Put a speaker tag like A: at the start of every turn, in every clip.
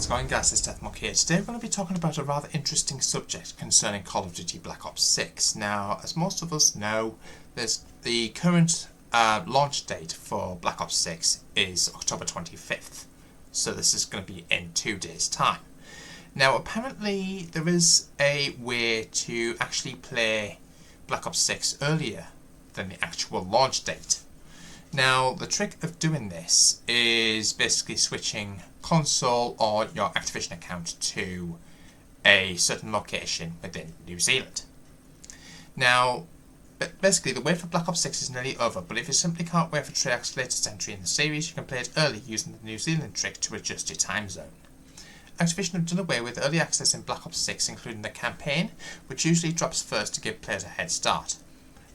A: How's it going, guys? It's Deathmark here. Today we're going to be talking about a rather interesting subject concerning Call of Duty Black Ops 6. Now, as most of us know, there's the current launch date for Black Ops 6 is October 25th. So this is going to be in 2 days' time. Now, apparently there is a way to actually play Black Ops 6 earlier than the actual launch date. Now, the trick of doing this is basically switching console or your Activision account to a certain location within New Zealand. Now, basically the wait for Black Ops 6 is nearly over, but if you simply can't wait for Treyarch's latest entry in the series, you can play it early using the New Zealand trick to adjust your time zone. Activision have done away with early access in Black Ops 6, including the campaign, which usually drops first to give players a head start.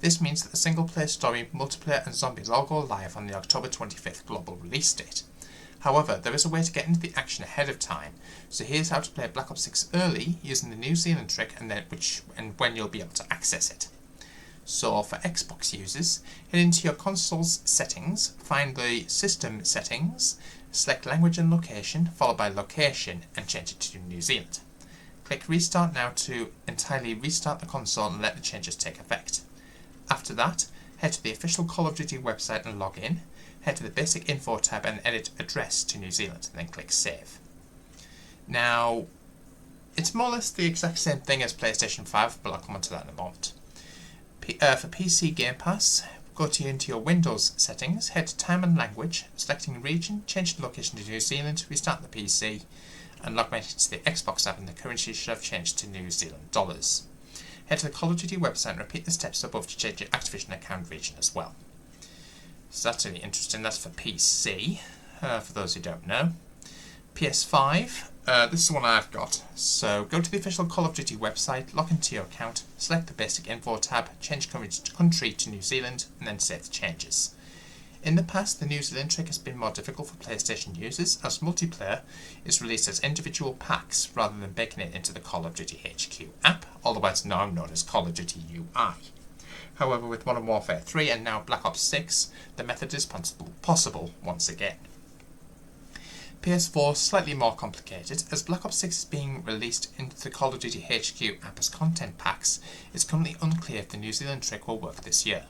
A: This means that the single-player story, multiplayer and zombies all go live on the October 25th global release date. However, there is a way to get into the action ahead of time, so here's how to play Black Ops 6 early using the New Zealand trick and when you'll be able to access it. So for Xbox users, head into your console's settings, find the system settings, select language and location, followed by location, and change it to New Zealand. Click restart now to entirely restart the console and let the changes take effect. After that, head to the official Call of Duty website and log in, head to the basic info tab and edit address to New Zealand, and then click save. Now, it's more or less the exact same thing as PlayStation 5, but I'll come on to that in a moment. For PC Game Pass, go into your Windows settings, head to time and language, selecting region, change the location to New Zealand, restart the PC, and log back into the Xbox app, and the currency should have changed to New Zealand dollars. Head to the Call of Duty website and repeat the steps above to change your Activision account region as well. So that's really interesting. That's for PC, for those who don't know. PS5, this is the one I've got. So go to the official Call of Duty website, log into your account, select the basic info tab, change country to New Zealand, and then save the changes. In the past, the New Zealand trick has been more difficult for PlayStation users, as multiplayer is released as individual packs rather than baking it into the Call of Duty HQ app, otherwise now known as Call of Duty UI. However, with Modern Warfare 3 and now Black Ops 6, the method is possible once again. PS4 is slightly more complicated, as Black Ops 6 is being released into the Call of Duty HQ app as content packs. It's currently unclear if the New Zealand trick will work this year.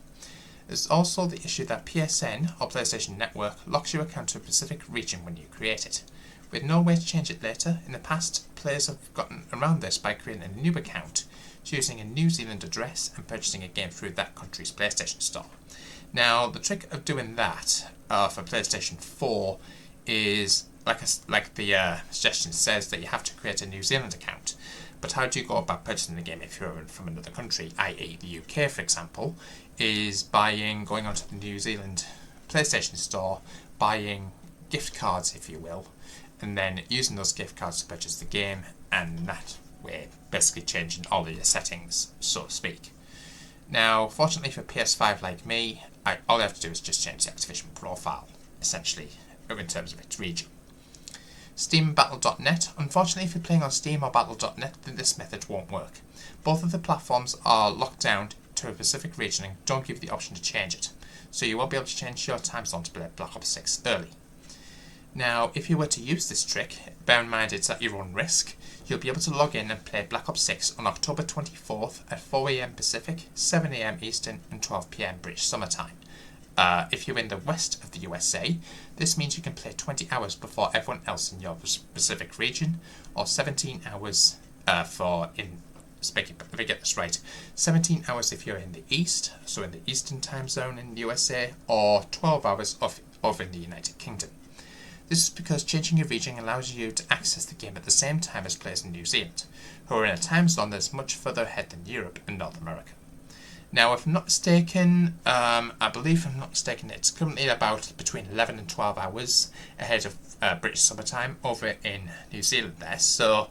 A: There's also the issue that PSN, or PlayStation Network, locks your account to a specific region when you create it. With no way to change it later, in the past, players have gotten around this by creating a new account, choosing a New Zealand address and purchasing a game through that country's PlayStation Store. Now, the trick of doing that for PlayStation 4 is, like the suggestion says, that you have to create a New Zealand account. But how do you go about purchasing the game if you're from another country, i.e. the UK, for example, is going onto the New Zealand PlayStation Store, buying gift cards, if you will, and then using those gift cards to purchase the game, and that way basically changing all of your settings, so to speak. Now, fortunately for PS5 like me, all I have to do is just change the Activision profile, essentially, in terms of its region. Steam and Battle.net. Unfortunately, if you're playing on Steam or Battle.net, then this method won't work. Both of the platforms are locked down to a specific region and don't give you the option to change it, so you won't be able to change your time zone to play Black Ops 6 early. Now, if you were to use this trick, bear in mind it's at your own risk, you'll be able to log in and play Black Ops 6 on October 24th at 4 AM Pacific, 7 AM Eastern and 12 PM British Summer Time. If you're in the west of the USA, this means you can play 20 hours before everyone else in your specific region, or 17 hours let me get this right, 17 hours if you're in the east, so in the eastern time zone in the USA, or 12 hours over in the United Kingdom. This is because changing your region allows you to access the game at the same time as players in New Zealand, who are in a time zone that's much further ahead than Europe and North America. Now, if I'm not mistaken, it's currently about between 11 and 12 hours ahead of British summertime over in New Zealand there. So,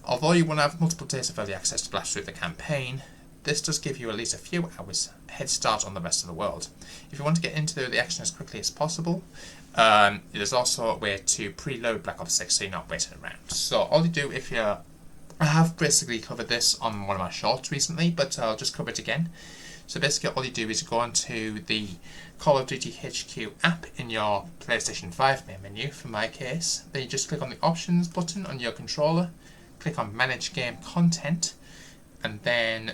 A: although you won't have multiple days of early access to blast through the campaign, this does give you at least a few hours head start on the rest of the world. If you want to get into the action as quickly as possible, there's also a way to preload Black Ops 6 so you're not waiting around. So, all you do I have basically covered this on one of my shorts recently, but I'll just cover it again. So basically all you do is go onto the Call of Duty HQ app in your PlayStation 5 main menu, for my case. Then you just click on the options button on your controller, click on manage game content, and then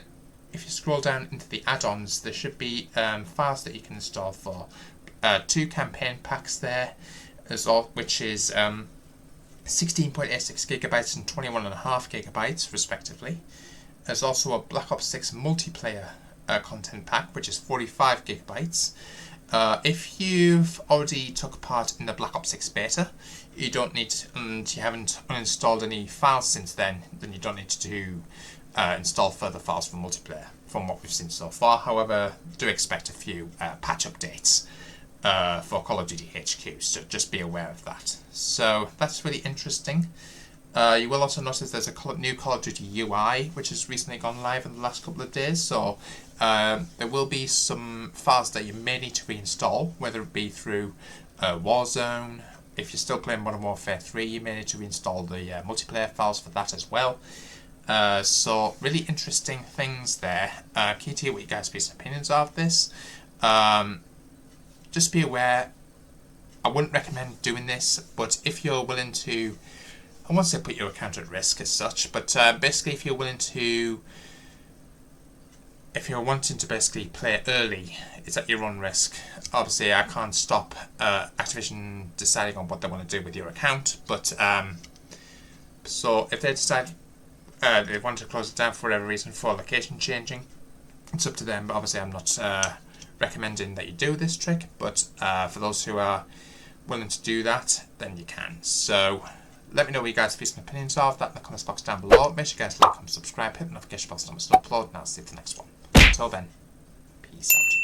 A: if you scroll down into the add-ons, there should be files that you can install for 2 campaign packs there, which is 16.86 gigabytes and 21.5 gigabytes respectively. There's also a Black Ops 6 multiplayer content pack, which is 45 gigabytes. If you've already took part in the Black Ops 6 beta, you don't need to, and you haven't uninstalled any files since then you don't need to install further files for multiplayer from what we've seen so far. However, do expect a few patch updates for Call of Duty HQ, so just be aware of that. So that's really interesting. You will also notice there's a new Call of Duty UI which has recently gone live in the last couple of days, so there will be some files that you may need to reinstall, whether it be through Warzone. If you're still playing Modern Warfare 3, you may need to reinstall the multiplayer files for that as well. So really interesting things there. Key to hear what you guys' opinions are of this. Just be aware, I wouldn't recommend doing this, but if you're willing to, I won't say put your account at risk as such, but basically if you're wanting to basically play early, it's at your own risk. Obviously I can't stop Activision deciding on what they want to do with your account, but so if they decide they want to close it down for whatever reason, for location changing, it's up to them. But obviously I'm not recommending that you do this trick, but for those who are willing to do that, then you can. So let me know what you guys' views and opinions are of that in the comments box down below. Make sure you guys like, comment, subscribe, hit the notification bell so you don't miss an upload, and I'll see you for the next one. Until then, peace out.